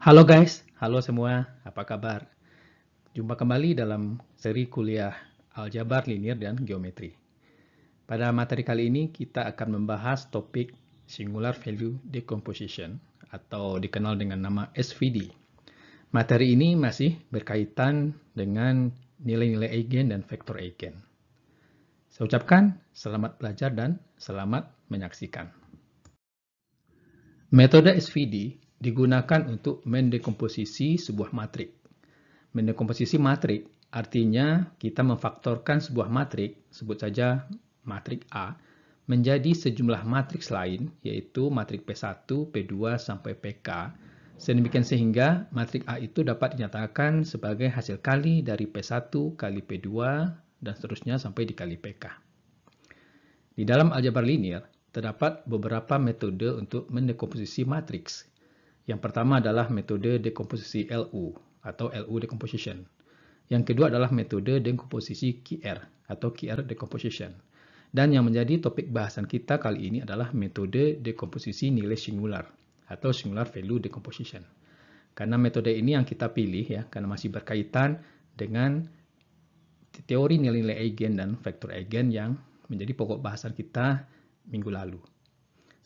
Halo guys, halo semua, apa kabar? Jumpa kembali dalam seri kuliah aljabar linear dan geometri. Pada materi kali ini kita akan membahas topik Singular Value Decomposition atau dikenal dengan nama SVD. Materi ini masih berkaitan dengan nilai-nilai eigen dan vektor eigen. Saya ucapkan selamat belajar dan selamat menyaksikan. Metode SVD digunakan untuk mendekomposisi sebuah matrik. Mendekomposisi matrik artinya kita memfaktorkan sebuah matrik, sebut saja matrik A, menjadi sejumlah matriks lain, yaitu matrik P1, P2, sampai PK, sedemikian sehingga matrik A itu dapat dinyatakan sebagai hasil kali dari P1 kali P2, dan seterusnya sampai dikali PK. Di dalam aljabar linear, terdapat beberapa metode untuk mendekomposisi matriks. Yang pertama adalah metode dekomposisi LU atau LU decomposition. Yang kedua adalah metode dekomposisi QR atau QR decomposition. Dan yang menjadi topik bahasan kita kali ini adalah metode dekomposisi nilai singular atau singular value decomposition. Karena metode ini yang kita pilih ya, karena masih berkaitan dengan teori nilai-nilai eigen dan vektor eigen yang menjadi pokok bahasan kita minggu lalu.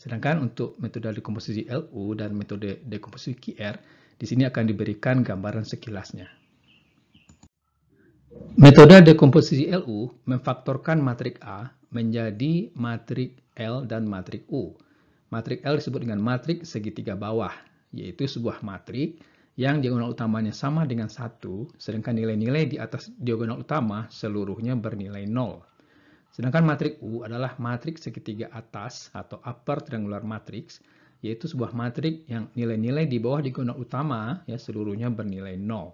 Sedangkan untuk metode dekomposisi LU dan metode dekomposisi QR, di sini akan diberikan gambaran sekilasnya. Metode dekomposisi LU memfaktorkan matrik A menjadi matrik L dan matrik U. Matrik L disebut dengan matrik segitiga bawah, yaitu sebuah matrik yang diagonal utamanya sama dengan 1, sedangkan nilai-nilai di atas diagonal utama seluruhnya bernilai 0. Sedangkan matrik U adalah matrik segitiga atas atau upper triangular matrix, yaitu sebuah matrik yang nilai-nilai di bawah diagonal utama ya seluruhnya bernilai 0.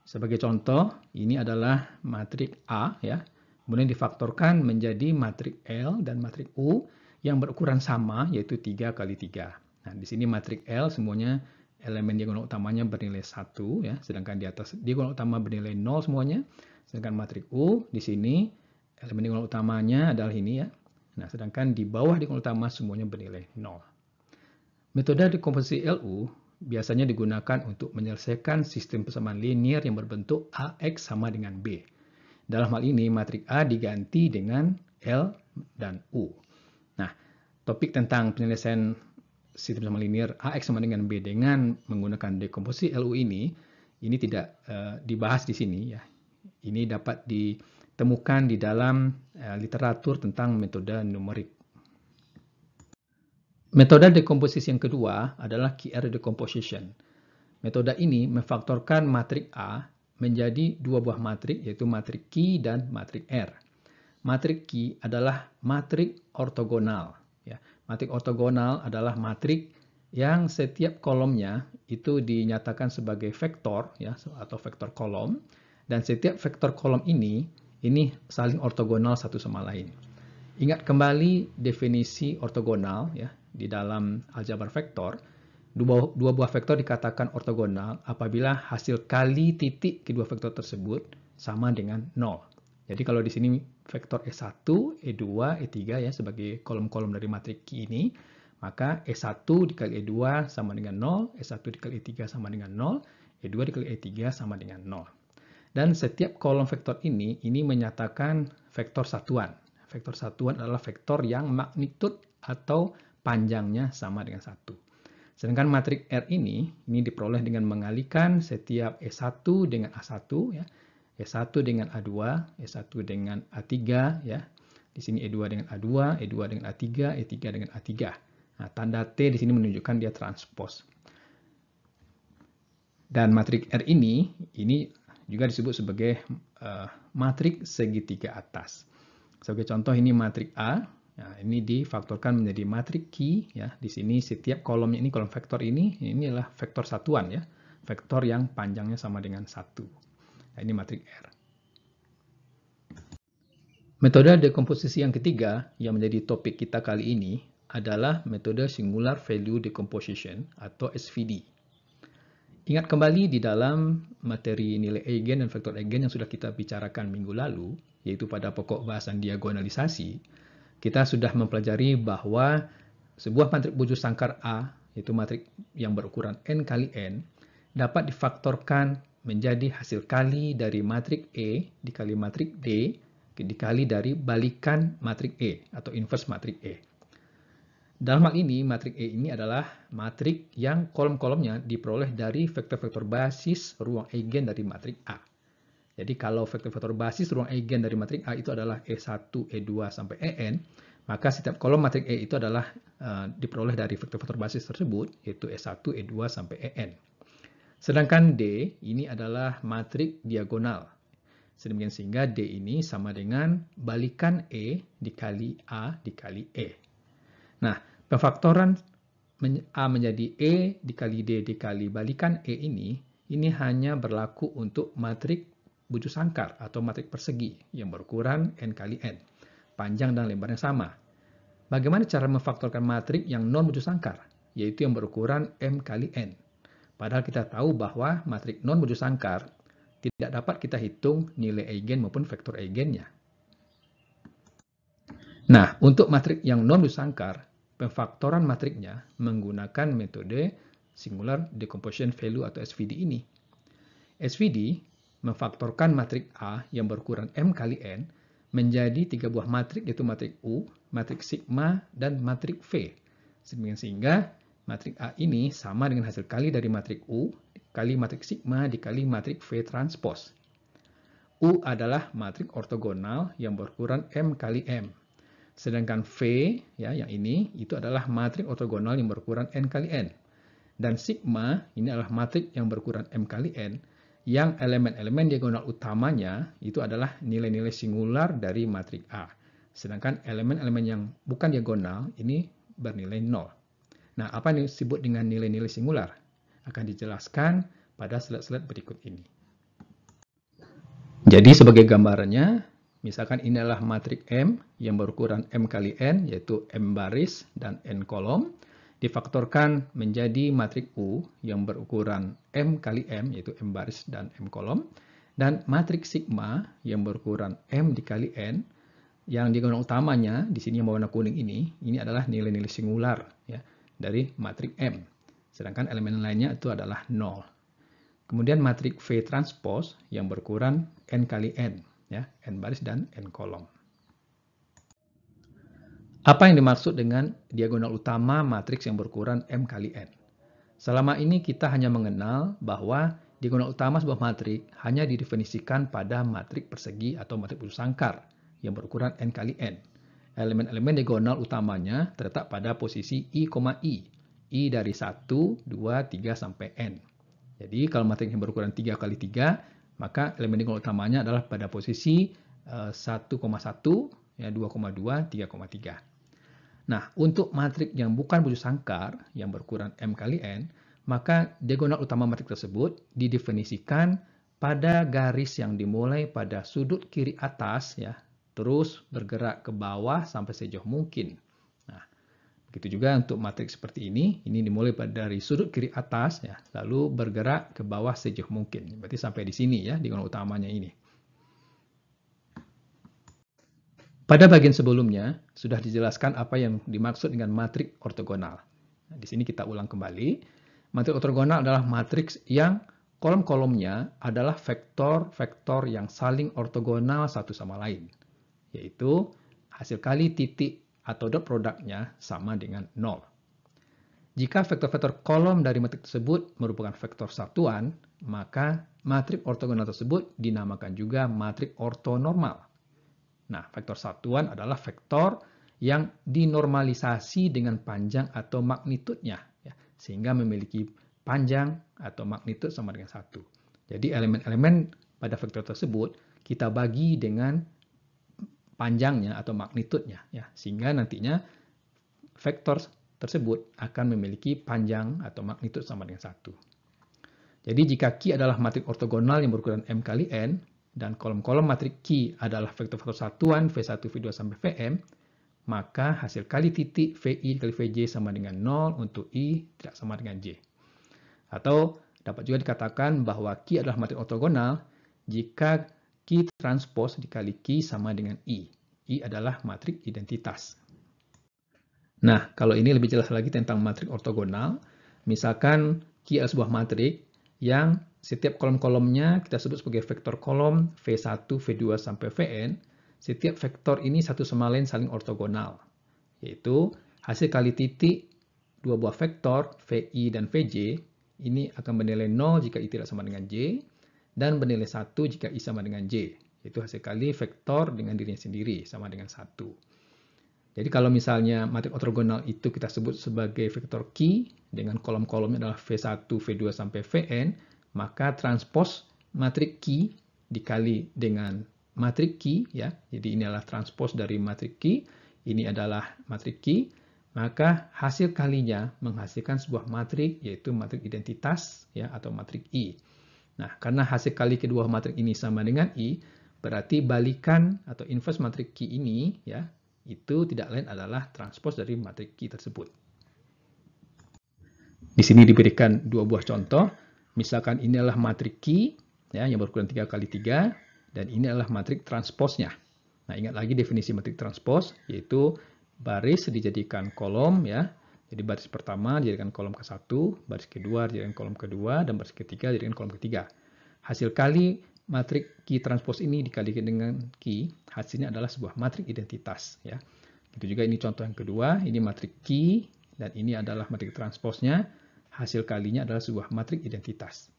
Sebagai contoh, ini adalah matrik A ya, kemudian difaktorkan menjadi matrik L dan matrik U yang berukuran sama yaitu 3 kali 3. Nah, di sini matrik L semuanya elemen diagonal utamanya bernilai 1 ya, sedangkan di atas diagonal utama bernilai 0 semuanya. Sedangkan matrik U di sini elemen diagonal utamanya adalah ini ya. Nah, sedangkan di bawah diagonal utama semuanya bernilai 0. Metode dekomposisi LU biasanya digunakan untuk menyelesaikan sistem persamaan linear yang berbentuk AX sama dengan B. Dalam hal ini, matrik A diganti dengan L dan U. Nah, topik tentang penyelesaian sistem persamaan linear AX sama dengan B dengan menggunakan dekomposisi LU ini tidak dibahas di sini ya. Ini dapat ditemukan di dalam literatur tentang metode numerik. Metode dekomposisi yang kedua adalah QR decomposition. Metode ini memfaktorkan matrik A menjadi dua buah matrik, yaitu matrik Q dan matrik R. Matrik Q adalah matrik ortogonal. Ya. Matrik ortogonal adalah matrik yang setiap kolomnya itu dinyatakan sebagai vektor ya, atau vektor kolom. Dan setiap vektor kolom ini saling ortogonal satu sama lain. Ingat kembali definisi ortogonal ya, di dalam aljabar vektor. Dua buah vektor dikatakan ortogonal apabila hasil kali titik kedua vektor tersebut sama dengan 0. Jadi kalau di sini vektor E1, E2, E3 ya sebagai kolom-kolom dari matrik Q ini, maka E1 dikali E2 sama dengan 0, E1 dikali E3 sama dengan 0, E2 dikali E3 sama dengan 0. Dan setiap kolom vektor ini menyatakan vektor satuan. Vektor satuan adalah vektor yang magnitud atau panjangnya sama dengan 1. Sedangkan matrik R ini diperoleh dengan mengalihkan setiap E1 dengan A1 ya, E1 dengan A2, E1 dengan A3 ya. Di sini E2 dengan A2, E2 dengan A3, E3 dengan A3. Nah, tanda T di sini menunjukkan dia transpose. Dan matrik R ini juga disebut sebagai matrik segitiga atas. Sebagai contoh ini matrik A. Nah, ini difaktorkan menjadi matrik Q ya. Di sini setiap kolomnya kolom vektor ini adalah vektor satuan ya. Vektor yang panjangnya sama dengan 1. Nah, ini matrik R. Metode dekomposisi yang ketiga yang menjadi topik kita kali ini adalah metode singular value decomposition atau SVD. Ingat kembali di dalam materi nilai eigen dan vektor eigen yang sudah kita bicarakan minggu lalu, yaitu pada pokok bahasan diagonalisasi, kita sudah mempelajari bahwa sebuah matrik bujur sangkar A yaitu matrik yang berukuran n kali n, dapat difaktorkan menjadi hasil kali dari matrik E dikali matrik D dikali dari balikan matrik E atau inverse matrik E. Dalam hal ini, matrik E ini adalah matrik yang kolom-kolomnya diperoleh dari vektor-vektor basis ruang eigen dari matrik A. Jadi kalau vektor-vektor basis ruang eigen dari matrik A itu adalah E1, E2, sampai En, maka setiap kolom matrik E itu adalah diperoleh dari vektor-vektor basis tersebut, yaitu E1, E2, sampai En. Sedangkan D ini adalah matrik diagonal. Sedemikian sehingga D ini sama dengan balikan E dikali A dikali E. Nah, pemfaktoran A menjadi E dikali D dikali balikan E ini hanya berlaku untuk matrik buju sangkar atau matrik persegi yang berukuran N kali N, panjang dan lebarnya sama. Bagaimana cara memfaktorkan matrik yang non buju sangkar, yaitu yang berukuran M kali N? Padahal kita tahu bahwa matrik non buju sangkar tidak dapat kita hitung nilai eigen maupun vektor eigennya. Nah, untuk matrik yang non buju sangkar, pemfaktoran matriknya menggunakan metode singular decomposition value atau SVD ini. SVD memfaktorkan matrik A yang berukuran M kali N menjadi 3 buah matrik, yaitu matrik U, matrik sigma, dan matrik V. Sehingga matrik A ini sama dengan hasil kali dari matrik U kali matrik sigma dikali matrik V transpose. U adalah matrik ortogonal yang berukuran M kali M. Sedangkan V, ya, yang ini, itu adalah matrik ortogonal yang berukuran N kali N. Dan sigma, ini adalah matrik yang berukuran M kali N, yang elemen-elemen diagonal utamanya itu adalah nilai-nilai singular dari matrik A. Sedangkan elemen-elemen yang bukan diagonal ini bernilai 0. Nah, apa yang disebut dengan nilai-nilai singular? Akan dijelaskan pada slide-slide berikut ini. Jadi sebagai gambarannya, misalkan ini adalah matrik M yang berukuran M kali N, yaitu M baris dan N kolom, difaktorkan menjadi matrik U yang berukuran M kali M, yaitu M baris dan M kolom, dan matrik sigma yang berukuran M dikali N, yang diagonal utamanya di sini yang berwarna kuning ini adalah nilai-nilai singular ya dari matrik M. Sedangkan elemen lainnya itu adalah 0. Kemudian matrik V transpose yang berukuran N kali N, ya, N baris dan N kolom. Apa yang dimaksud dengan diagonal utama matriks yang berukuran M kali N? Selama ini kita hanya mengenal bahwa diagonal utama sebuah matrik hanya didefinisikan pada matrik persegi atau matrik buju sangkar yang berukuran N kali N. Elemen-elemen diagonal utamanya terletak pada posisi I, I dari 1, 2, 3, sampai N. Jadi kalau matrik yang berukuran 3 kali 3, maka elemen diagonal utamanya adalah pada posisi 1,1, ya, 2,2, 3,3. Nah, untuk matrik yang bukan buju sangkar yang berukuran M kali N, maka diagonal utama matrik tersebut didefinisikan pada garis yang dimulai pada sudut kiri atas, ya, terus bergerak ke bawah sampai sejauh mungkin. Nah, begitu juga untuk matrik seperti ini dimulai dari sudut kiri atas, ya, lalu bergerak ke bawah sejauh mungkin. Berarti sampai di sini, ya, diagonal utamanya ini. Pada bagian sebelumnya, sudah dijelaskan apa yang dimaksud dengan matrik ortogonal. Nah, di sini kita ulang kembali. Matrik ortogonal adalah matriks yang kolom-kolomnya adalah vektor-vektor yang saling ortogonal satu sama lain. Yaitu hasil kali titik atau dot produknya sama dengan 0. Jika vektor-vektor kolom dari matrik tersebut merupakan vektor satuan, maka matrik ortogonal tersebut dinamakan juga matrik ortonormal. Nah, vektor satuan adalah vektor yang dinormalisasi dengan panjang atau magnitudnya, ya, sehingga memiliki panjang atau magnitud sama dengan 1. Jadi elemen-elemen pada vektor tersebut kita bagi dengan panjangnya atau magnitudnya, ya, sehingga nantinya vektor tersebut akan memiliki panjang atau magnitud sama dengan 1. Jadi jika Q adalah matrik ortogonal yang berukuran M kali N, dan kolom-kolom matrik Q adalah vektor-vektor satuan V1, V2, sampai Vm, maka hasil kali titik Vi kali Vj sama dengan 0 untuk I tidak sama dengan J. Atau dapat juga dikatakan bahwa Q adalah matrik ortogonal jika Q transpose dikali Q sama dengan I. I adalah matrik identitas. Nah, kalau ini lebih jelas lagi tentang matrik ortogonal, misalkan Q adalah sebuah matrik yang setiap kolom-kolomnya kita sebut sebagai vektor kolom V1, V2, sampai Vn. Setiap vektor ini satu sama lain saling ortogonal, yaitu hasil kali titik dua buah vektor Vi dan Vj ini akan bernilai 0 jika I tidak sama dengan J, dan bernilai 1 jika I sama dengan J. Itu hasil kali vektor dengan dirinya sendiri, sama dengan 1. Jadi kalau misalnya matrik ortogonal itu kita sebut sebagai vektor Q, dengan kolom-kolomnya adalah V1, V2, sampai Vn, maka transpos matrik Q dikali dengan matrik Q, ya. Jadi ini adalah transpos dari matrik Q, ini adalah matrik Q, maka hasil kalinya menghasilkan sebuah matrik, yaitu matrik identitas, ya, atau matrik I. Nah, karena hasil kali kedua matrik ini sama dengan I, berarti balikan atau inverse matrik Q ini, ya, itu tidak lain adalah transpos dari matrik Q tersebut. Di sini diberikan dua buah contoh. Misalkan ini adalah matrik Q, ya, yang berukuran 3 kali 3, dan ini adalah matrik transposnya. Nah, ingat lagi definisi matrik transpos, yaitu baris dijadikan kolom, ya. Jadi baris pertama dijadikan kolom ke-1, baris kedua dijadikan kolom kedua, dan baris ketiga dijadikan kolom ketiga. Hasil kali matrik Q transpos ini dikalikan dengan Q, hasilnya adalah sebuah matrik identitas, ya. Itu juga ini contoh yang kedua, ini matrik Q, dan ini adalah matrik transposnya. Hasil kalinya adalah sebuah matrik identitas.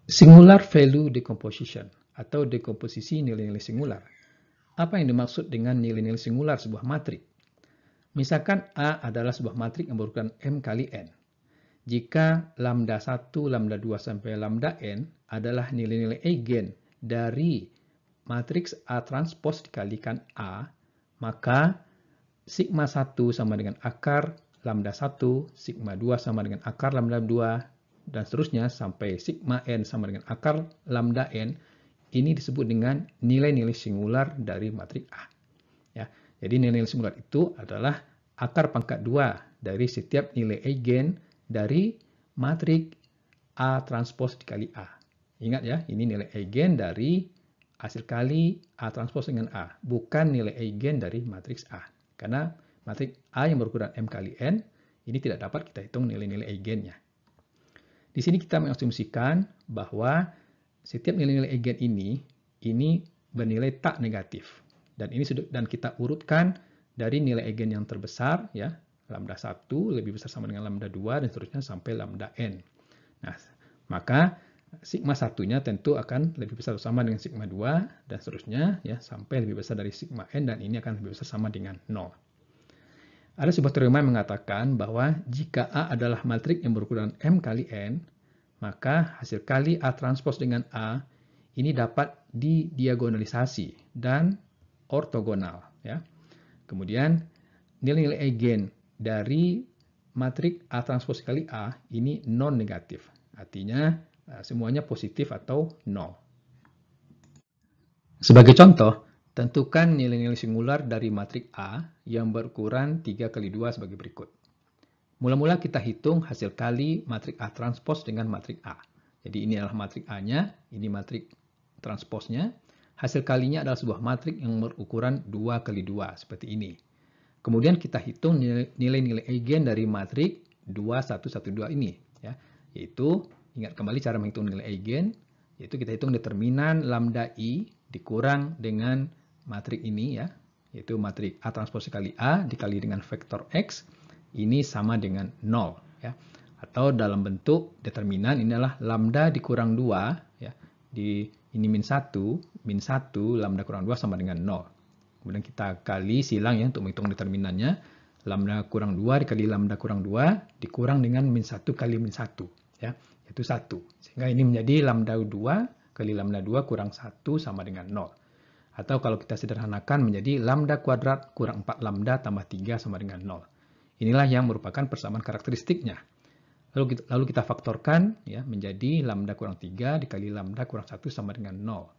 Singular value decomposition atau dekomposisi nilai-nilai singular. Apa yang dimaksud dengan nilai-nilai singular sebuah matrik? Misalkan A adalah sebuah matrik yang berukuran M kali N. Jika lambda 1, lambda 2, sampai lambda N adalah nilai-nilai eigen dari matriks A transpos dikalikan A, maka sigma 1 sama dengan akar lambda 1, sigma 2 sama dengan akar lambda 2, dan seterusnya sampai sigma N sama dengan akar lambda N, ini disebut dengan nilai-nilai singular dari matrik A. Ya, jadi nilai-nilai singular itu adalah akar pangkat 2 dari setiap nilai eigen dari matrik A transpos dikali A. Ingat ya, ini nilai eigen dari hasil kali A transpos dengan A, bukan nilai eigen dari matriks A. Karena matrik A yang berukuran M kali N, ini tidak dapat kita hitung nilai-nilai eigennya. Di sini kita mengasumsikan bahwa setiap nilai-nilai eigen ini bernilai tak negatif. Dan kita urutkan dari nilai eigen yang terbesar, ya, lambda 1 lebih besar sama dengan lambda 2, dan seterusnya sampai lambda N. Nah, maka sigma 1-nya tentu akan lebih besar sama dengan sigma 2, dan seterusnya, ya, sampai lebih besar dari sigma N, dan ini akan lebih besar sama dengan 0. Ada sebuah teorema yang mengatakan bahwa jika A adalah matrik yang berukuran M kali N, maka hasil kali A transpos dengan A ini dapat didiagonalisasi dan ortogonal, ya. Kemudian nilai-nilai eigen dari matrik A transpos kali A ini non negatif. Artinya semuanya positif atau 0. Sebagai contoh, tentukan nilai-nilai singular dari matrik A yang berukuran 3 kali 2 sebagai berikut. Mula-mula kita hitung hasil kali matrik A transpos dengan matrik A. Jadi ini adalah matrik A-nya, ini matrik transposnya. Hasil kalinya adalah sebuah matrik yang berukuran 2 kali 2 seperti ini. Kemudian kita hitung nilai-nilai eigen dari matrik 2, 1, 1, 2 ini, ya. Yaitu, ingat kembali cara menghitung nilai eigen, yaitu kita hitung determinan lambda I dikurang dengan matrik ini, ya, yaitu matrik A transpos kali A dikali dengan vektor X, ini sama dengan 0, ya. Atau dalam bentuk determinan ini adalah lambda dikurang 2, ya, ini min 1, lambda kurang 2 sama dengan 0. Kemudian kita kali silang, ya, untuk menghitung determinannya. Lambda kurang 2 dikali lambda kurang 2 dikurang dengan min 1 kali min 1, ya, yaitu 1. Sehingga ini menjadi lambda 2 kali lambda 2 kurang 1 sama dengan 0. Atau kalau kita sederhanakan menjadi lambda kuadrat kurang 4 lambda tambah 3 sama dengan 0. Inilah yang merupakan persamaan karakteristiknya. Lalu kita faktorkan, ya, menjadi lambda kurang 3 dikali lambda kurang 1 sama dengan 0.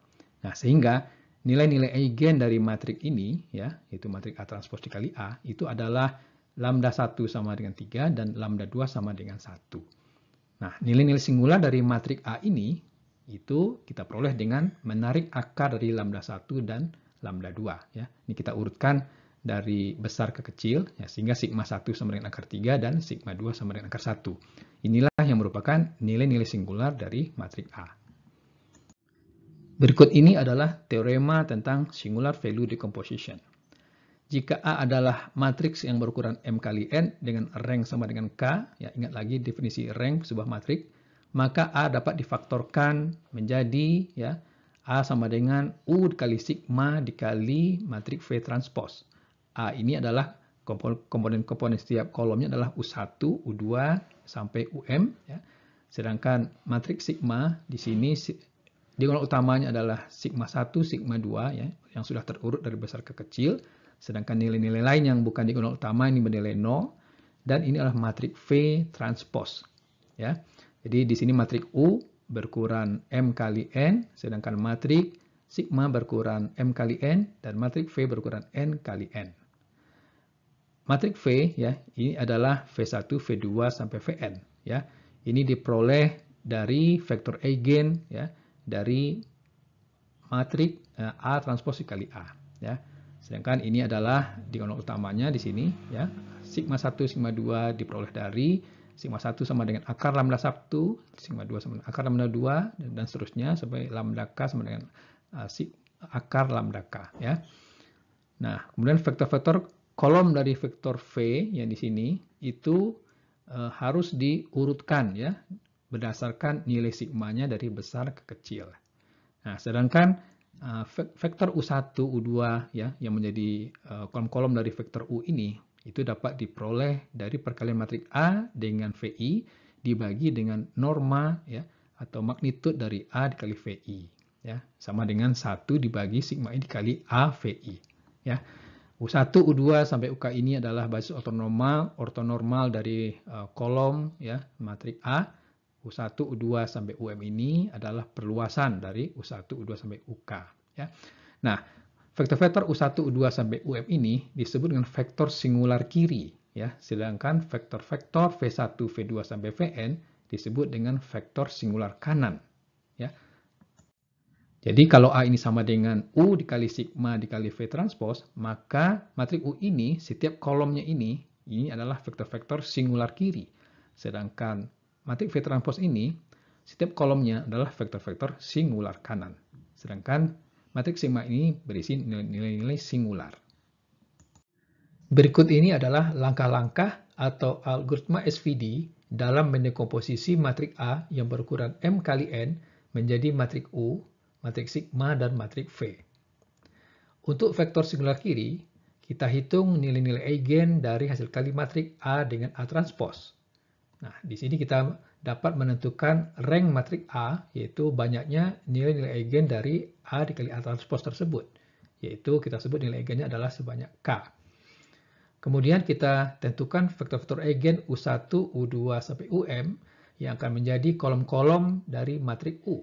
Nah, sehingga nilai-nilai eigen dari matrik ini, ya, yaitu matrik A transpos dikali A, itu adalah lambda 1 sama dengan 3 dan lambda 2 sama dengan 1. Nah, nilai-nilai singular dari matrik A ini, itu kita peroleh dengan menarik akar dari lambda 1 dan lambda 2. Ya. Ini kita urutkan dari besar ke kecil, ya, sehingga sigma 1 sama dengan akar 3 dan sigma 2 sama dengan akar 1. Inilah yang merupakan nilai-nilai singular dari matrik A. Berikut ini adalah teorema tentang singular value decomposition. Jika A adalah matriks yang berukuran M kali N dengan rank sama dengan K, ya ingat lagi definisi rank sebuah matriks, maka A dapat difaktorkan menjadi ya A sama dengan U dikali sigma dikali matriks V transpose. A ini adalah komponen-komponen setiap kolomnya adalah U1, U2 sampai UM, ya. Sedangkan matriks sigma di sini diagonal utamanya adalah sigma 1, sigma 2 ya, yang sudah terurut dari besar ke kecil. Sedangkan nilai-nilai lain yang bukan diagonal utama ini bernilai 0, dan ini adalah matriks V transpose. Ya. Jadi di sini matriks U berukuran M kali N, sedangkan matriks sigma berukuran M kali N, dan matriks V berukuran N kali N. Matriks V ya, ini adalah V1, V2 sampai Vn. Ya. Ini diperoleh dari vektor eigen ya, dari matriks A transpose dikali A. Ya. Sedangkan ini adalah diagonal utamanya di sini ya. Sigma 1, sigma 2 diperoleh dari sigma 1 sama dengan akar lambda 1, sigma 2 sama dengan akar lambda 2 dan seterusnya sampai lambda K sama dengan akar lambda K ya. Nah, kemudian vektor-vektor kolom dari vektor V yang di sini itu harus diurutkan ya berdasarkan nilai sigmanya dari besar ke kecil. Nah, sedangkan vektor U1, U2 ya yang menjadi kolom-kolom dari vektor U ini itu dapat diperoleh dari perkalian matriks A dengan VI dibagi dengan norma ya atau magnitud dari A dikali VI ya sama dengan 1 dibagi sigma I dikali A VI ya. U1, U2 sampai UK ini adalah basis ortonormal dari kolom ya matriks A. U1, U2 sampai UM ini adalah perluasan dari U1, U2 sampai UK. Ya. Nah, vektor-vektor U1, U2 sampai UM ini disebut dengan vektor singular kiri. Ya. Sedangkan vektor-vektor V1, V2 sampai Vn disebut dengan vektor singular kanan. Ya. Jadi kalau A ini sama dengan U dikali sigma dikali V transpose, maka matriks U ini setiap kolomnya ini adalah vektor-vektor singular kiri. Sedangkan matriks V transpose ini setiap kolomnya adalah vektor-vektor singular kanan. Sedangkan matriks sigma ini berisi nilai-nilai singular. Berikut ini adalah langkah-langkah atau algoritma SVD dalam mendekomposisi matriks A yang berukuran M kali N menjadi matriks U, matriks sigma, dan matriks V. Untuk vektor singular kiri, kita hitung nilai-nilai eigen dari hasil kali matriks A dengan A transpose. Nah, di sini kita dapat menentukan rank matriks A, yaitu banyaknya nilai-nilai eigen dari A dikali A transpose tersebut, yaitu kita sebut nilai eigennya adalah sebanyak K. Kemudian kita tentukan vektor-vektor eigen U1, U2 sampai UM yang akan menjadi kolom-kolom dari matriks U.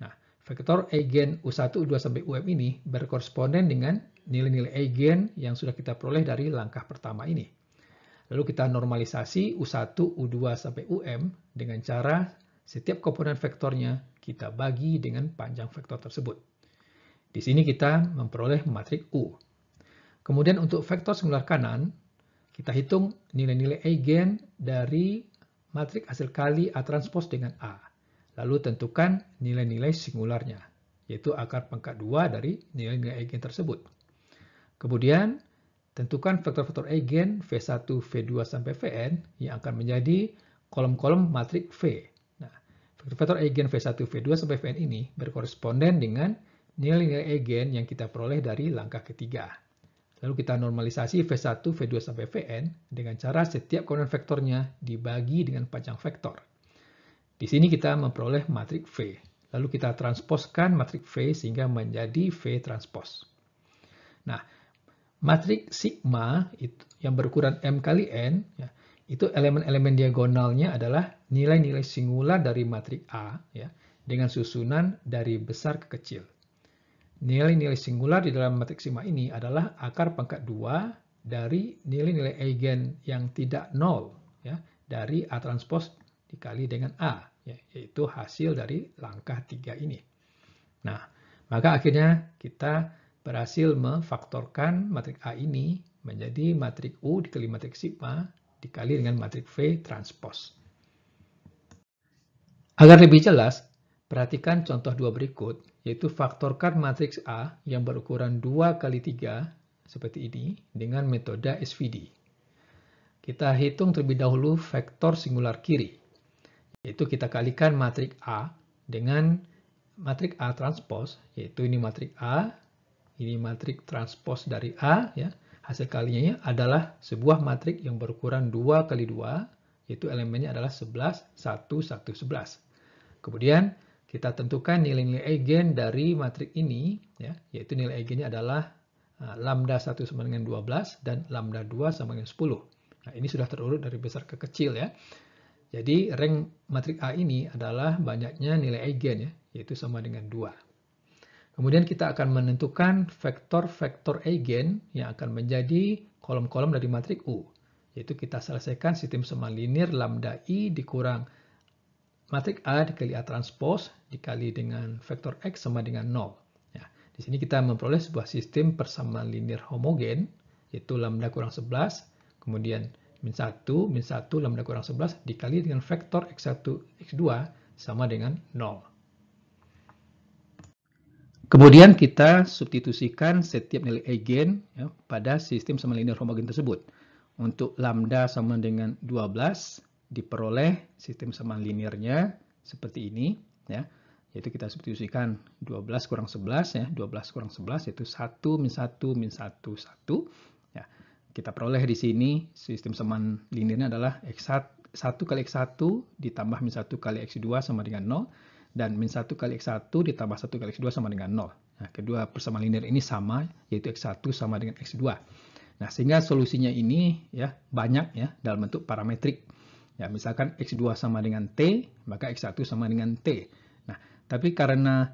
Nah, vektor eigen U1, U2 sampai UM ini berkoresponden dengan nilai-nilai eigen yang sudah kita peroleh dari langkah pertama ini. Lalu kita normalisasi U1, U2 sampai UM dengan cara setiap komponen vektornya kita bagi dengan panjang vektor tersebut. Di sini kita memperoleh matriks U. Kemudian untuk vektor singular kanan, kita hitung nilai-nilai eigen dari matriks hasil kali A transpose dengan A. Lalu tentukan nilai-nilai singularnya, yaitu akar pangkat 2 dari nilai-nilai eigen tersebut. Kemudian tentukan vektor-vektor eigen V1, V2 sampai Vn yang akan menjadi kolom-kolom matriks V. Nah, vektor-vektor eigen V1, V2 sampai Vn ini berkoresponden dengan nilai-nilai eigen yang kita peroleh dari langkah ketiga. Lalu kita normalisasi V1, V2 sampai Vn dengan cara setiap komponen vektornya dibagi dengan panjang vektor. Di sini kita memperoleh matriks V. Lalu kita transposkan matriks V sehingga menjadi V transpose. Nah, matriks sigma itu yang berukuran M kali N, ya, itu elemen-elemen diagonalnya adalah nilai-nilai singular dari matriks A ya, dengan susunan dari besar ke kecil. Nilai-nilai singular di dalam matriks sigma ini adalah akar pangkat 2 dari nilai-nilai eigen yang tidak nol ya, dari A transpose dikali dengan A, ya, yaitu hasil dari langkah 3 ini. Nah, maka akhirnya kita berhasil memfaktorkan matrik A ini menjadi matrik U dikali matrik sigma dikali dengan matrik V transpos. Agar lebih jelas, perhatikan contoh 2 berikut, yaitu faktorkan matriks A yang berukuran 2 kali 3 seperti ini dengan metode SVD. Kita hitung terlebih dahulu vektor singular kiri, yaitu kita kalikan matrik A dengan matrik A transpos, yaitu ini matrik A, ini matrik transpos dari A, ya. Hasil kalinya adalah sebuah matrik yang berukuran 2 kali 2, yaitu elemennya adalah 11, 1, 1, 11. Kemudian kita tentukan nilai-nilai eigen dari matrik ini, ya, yaitu nilai eigennya adalah lambda 1 sama dengan 12 dan lambda 2 sama dengan 10. Nah, ini sudah terurut dari besar ke kecil, ya. Jadi rank matrik A ini adalah banyaknya nilai eigen, ya, yaitu sama dengan 2. Kemudian kita akan menentukan vektor-vektor eigen yang akan menjadi kolom-kolom dari matrik U. Yaitu kita selesaikan sistem semahan linear lambda I dikurang matrik A dikali A transpos dikali dengan vektor X sama dengan 0. Ya, di sini kita memperoleh sebuah sistem persamaan linear homogen, yaitu lambda kurang 11, kemudian min 1 lambda kurang 11 dikali dengan vektor X1, X2 sama dengan 0. Kemudian kita substitusikan setiap nilai eigen, ya, pada sistem samahan linear homogen tersebut. Untuk lambda sama dengan 12 diperoleh sistem samahan linearnya seperti ini, ya. Yaitu kita substitusikan 12 kurang 11, ya, 12 kurang 11 yaitu 1 min 1 min 1 1. Ya. Kita peroleh di sini sistem samahan linearnya adalah X1 kali X1 ditambah min 1 kali X2 sama dengan 0. Dan min 1 kali X1 ditambah 1 kali X2 sama dengan 0. Nah, kedua persamaan linear ini sama, yaitu X1 sama dengan X2. Nah, sehingga solusinya ini, ya, banyak, ya, dalam bentuk parametrik. Ya, misalkan X2 sama dengan T, maka X1 sama dengan T. Nah, tapi karena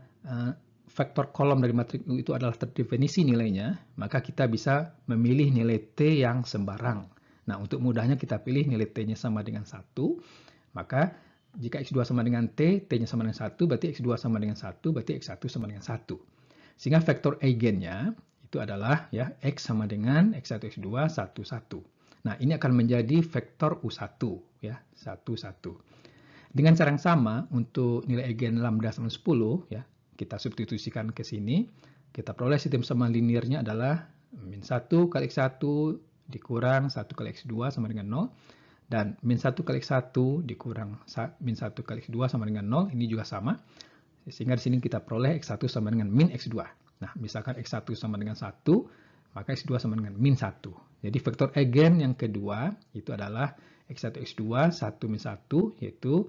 vektor kolom dari matrik U itu adalah terdefinisi nilainya, maka kita bisa memilih nilai T yang sembarang. Nah, untuk mudahnya kita pilih nilai T-nya sama dengan 1, maka jika X2 sama dengan T, T-nya sama dengan 1, berarti X2 sama dengan 1, berarti X1 sama dengan 1. Sehingga vektor eigennya itu adalah, ya, X sama dengan X1, X2, 1, 1. Nah, ini akan menjadi vektor U1, ya, 1, 1. Dengan cara yang sama, untuk nilai eigen lambda sama 10, ya, kita substitusikan ke sini. Kita peroleh sistem samahan linearnya adalah min 1 kali X1 dikurang 1 kali X2 sama dengan 0. Dan min 1 kali X1 dikurang min 1 kali X2 sama dengan 0, ini juga sama. Sehingga di sini kita peroleh X1 sama dengan min X2. Nah, misalkan X1 sama dengan 1, maka X2 sama dengan min 1. Jadi vektor eigen yang kedua itu adalah X1, X2, 1 min 1, yaitu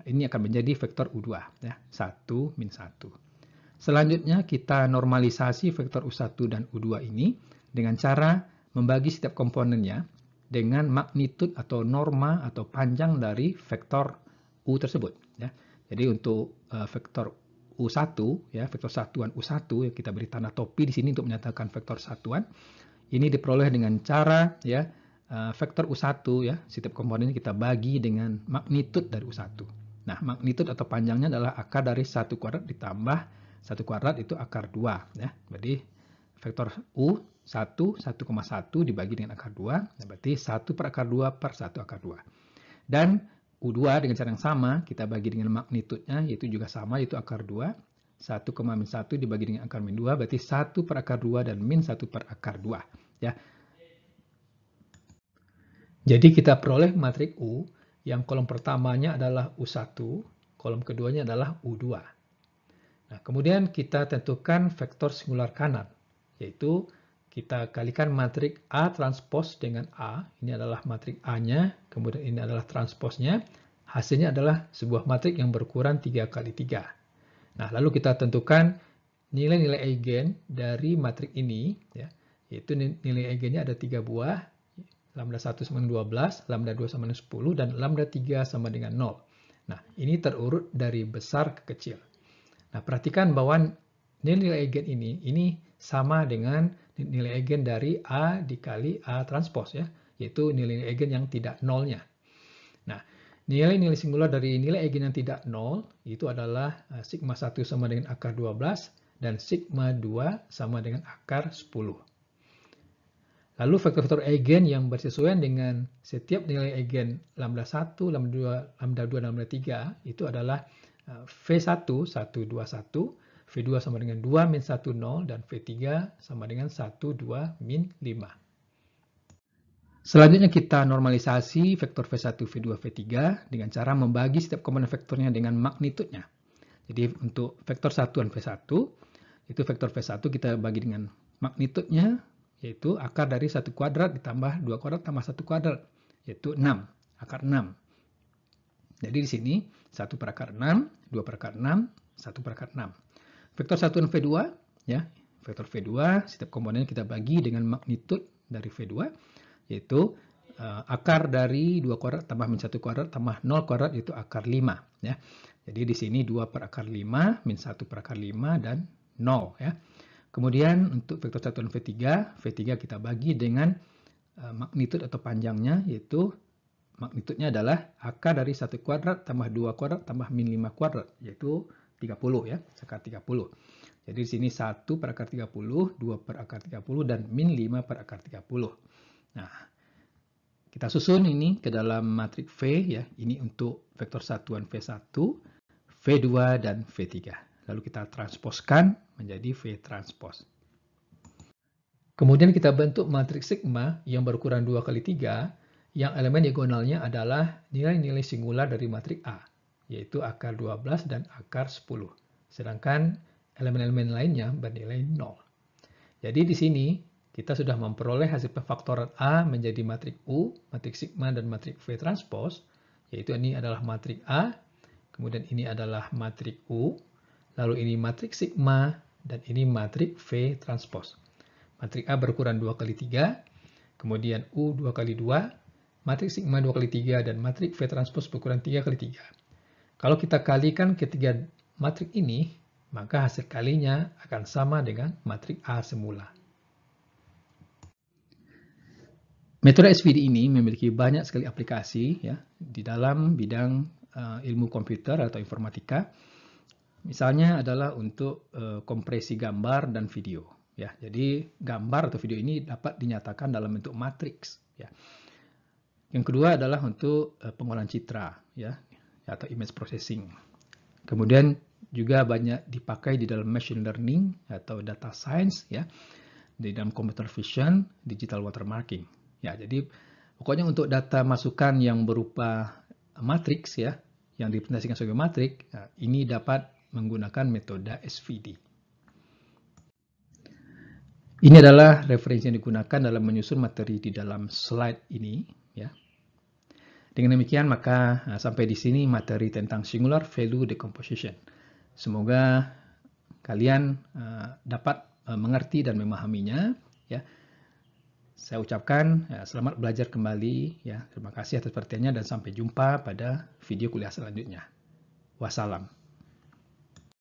ini akan menjadi vektor U2. Ya, 1 min 1. Selanjutnya kita normalisasi vektor U1 dan U2 ini dengan cara membagi setiap komponennya dengan magnitud atau norma atau panjang dari vektor U tersebut. Ya. Jadi untuk vektor U1, ya, vektor satuan U1, ya, kita beri tanda topi di sini untuk menyatakan vektor satuan. Ini diperoleh dengan cara, ya, vektor U1, ya, setiap komponennya kita bagi dengan magnitud dari U1. Nah, magnitud atau panjangnya adalah akar dari 1 kuadrat ditambah 1 kuadrat itu akar 2. Ya. Jadi vektor U 1 1,1 dibagi dengan akar 2, berarti 1 per akar 2 per 1 akar 2. Dan U2 dengan cara yang sama, kita bagi dengan magnitudnya, yaitu juga sama, yaitu akar 2. 1, min 1 dibagi dengan akar min 2, berarti 1 per akar 2 dan min 1 per akar 2. Ya. Jadi kita peroleh matrik U, yang kolom pertamanya adalah U1, kolom keduanya adalah U2. Nah, kemudian kita tentukan vektor singular kanan, yaitu kita kalikan matrik A transpos dengan A. Ini adalah matrik A-nya, kemudian ini adalah transposnya. Hasilnya adalah sebuah matrik yang berukuran 3 kali 3. Nah, lalu kita tentukan nilai-nilai eigen dari matrik ini, ya, yaitu nilai eigennya ada 3 buah, lambda 1 sama dengan 12, lambda 2 sama dengan 10, dan lambda 3 sama dengan 0. Nah, ini terurut dari besar ke kecil. Nah, perhatikan bahwa nilai eigen ini sama dengan nilai eigen dari A dikali A transpos, ya, yaitu nilai eigen yang tidak nolnya. Nah, nilai-nilai singular dari nilai eigen yang tidak nol itu adalah sigma 1 sama dengan akar 12 dan sigma 2 sama dengan akar 10. Lalu vektor-vektor eigen yang bersesuaian dengan setiap nilai eigen lambda 1, lambda 2, lambda 2, dan lambda 3 itu adalah V1, 1, 2, 1, V2 sama dengan 2, min 1, 0, dan V3 sama dengan 1, 2, min 5. Selanjutnya kita normalisasi vektor V1, V2, V3 dengan cara membagi setiap komponen vektornya dengan magnitudnya. Jadi untuk vektor satuan V1, itu vektor V1 kita bagi dengan magnitudnya, yaitu akar dari 1 kuadrat ditambah 2 kuadrat tambah 1 kuadrat, yaitu 6, akar 6. Jadi di sini 1 per akar 6, 2 per akar 6, 1 per akar 6. Vektor satuan V2, ya, vektor V2, setiap komponen kita bagi dengan magnitud dari V2, yaitu akar dari 2 kuadrat tambah min 1 kuadrat tambah 0 kuadrat, yaitu akar 5. Ya. Jadi di sini 2 per akar 5, min 1 per akar 5, dan 0. Ya. Kemudian untuk vektor satuan V3, V3 kita bagi dengan magnitud atau panjangnya, yaitu magnitudnya adalah akar dari 1 kuadrat tambah 2 kuadrat tambah min 5 kuadrat, yaitu 30 ya, akar 30. Jadi di sini 1 per akar 30, 2 per akar 30, dan min 5 per akar 30. Nah, kita susun ini ke dalam matriks V ya, ini untuk vektor satuan V1, V2, dan V3. Lalu kita transposkan menjadi V transpos. Kemudian kita bentuk matriks sigma yang berukuran 2 kali 3, yang elemen diagonalnya adalah nilai-nilai singular dari matriks A, yaitu akar 12 dan akar 10. Sedangkan elemen-elemen lainnya bernilai 0. Jadi di sini kita sudah memperoleh hasil pemfaktoran A menjadi matriks U, matriks sigma, dan matriks V transpos, yaitu ini adalah matriks A, kemudian ini adalah matriks U, lalu ini matriks sigma, dan ini matriks V transpos. Matriks A berukuran 2 kali 3, kemudian U 2 kali 2, matriks sigma 2 kali 3, dan matriks V transpos berukuran 3 kali 3. Kalau kita kalikan ketiga matriks ini, maka hasil kalinya akan sama dengan matriks A semula. Metode SVD ini memiliki banyak sekali aplikasi ya, di dalam bidang ilmu komputer atau informatika. Misalnya adalah untuk kompresi gambar dan video. Ya, jadi gambar atau video ini dapat dinyatakan dalam bentuk matriks. Ya. Yang kedua adalah untuk pengolahan citra, ya, atau image processing. Kemudian juga banyak dipakai di dalam machine learning atau data science, ya, di dalam computer vision, digital watermarking. Ya, jadi pokoknya untuk data masukan yang berupa matriks, ya, yang direpresentasikan sebagai matriks, ya, ini dapat menggunakan metode SVD. Ini adalah referensi yang digunakan dalam menyusun materi di dalam slide ini, ya. Dengan demikian maka sampai di sini materi tentang singular value decomposition. Semoga kalian dapat mengerti dan memahaminya, ya. Saya ucapkan selamat belajar kembali, ya. Terima kasih atas perhatiannya dan sampai jumpa pada video kuliah selanjutnya. Wassalam.